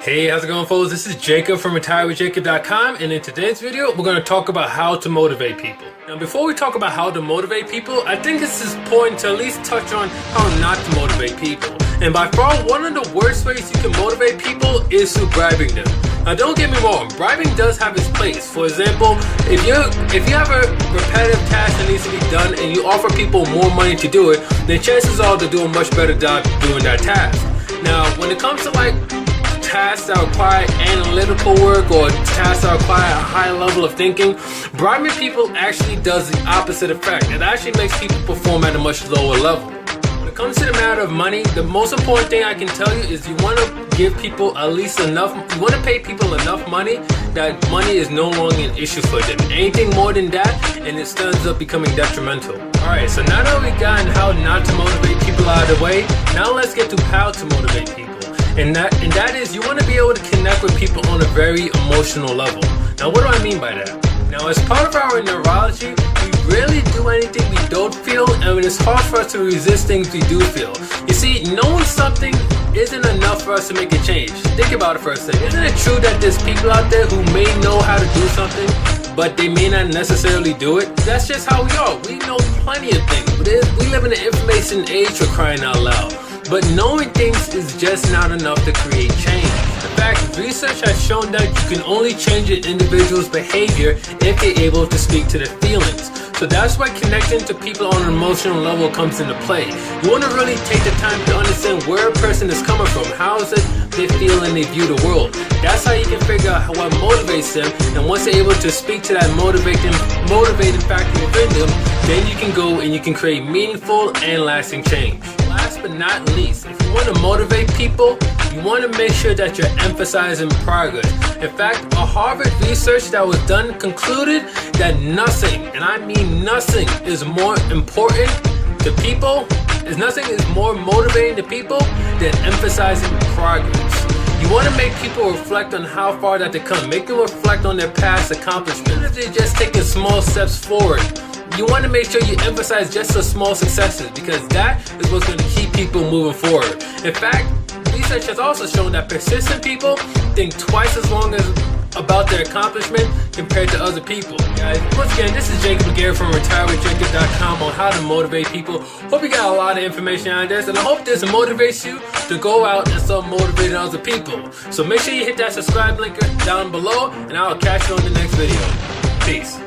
Hey, how's it going, folks? This is Jacob from retirewithjacob.com, and in today's video, we're going to talk about how to motivate people. Now, before we talk about how to motivate people, I think it's important to at least touch on how not to motivate people. And by far, one of the worst ways you can motivate people is through bribing them. Now, don't get me wrong, bribing does have its place. For example, if you have a repetitive task that needs to be done and you offer people more money to do it, then chances are they'll do a much better job doing that task. Now, when it comes to tasks that require analytical work or tasks that require a high level of thinking, bribing people actually does the opposite effect. It actually makes people perform at a much lower level. When it comes to the matter of money, the most important thing I can tell you is you want to give people at least enough, you want to pay people enough money that money is no longer an issue for them. Anything more than that, and it ends up becoming detrimental. Alright, so now that we've gotten how not to motivate people out of the way, now let's get to how to motivate people. And that is, you want to be able to connect with people on a very emotional level. Now, what do I mean by that? Now, as part of our neurology, we rarely do anything we don't feel, and it's hard for us to resist things we do feel. You see, knowing something isn't enough for us to make a change. Think about it for a second. Isn't it true that there's people out there who may know how to do something, but they may not necessarily do it? That's just how we are. We know plenty of things. We live in an information age, for crying out loud. But knowing things is just not enough to create change. In fact, research has shown that you can only change an individual's behavior if they're able to speak to their feelings. So that's why connecting to people on an emotional level comes into play. You want to really take the time to understand where a person is coming from. How is it they feel and they view the world? That's how you can figure out what motivates them. And once they're able to speak to that motivating factor within them, then you can go and you can create meaningful and lasting change. Last but not least, if you want to motivate people, you want to make sure that you're emphasizing progress. In fact, a Harvard research that was done concluded that nothing, and I mean nothing, is more important to people, nothing is more motivating to people than emphasizing progress. You want to make people reflect on how far that they come, make them reflect on their past accomplishments. Even if they're just taking small steps forward, you want to make sure you emphasize just the small successes, because that is what's going to keep people moving forward. In fact, research has also shown that persistent people think twice as long about their accomplishment compared to other people. Guys, once again, this is Jacob again from retirewithjacob.com on how to motivate people. Hope you got a lot of information on this, and I hope this motivates you to go out and start motivating other people. So make sure you hit that subscribe link down below, and I'll catch you on the next video. Peace.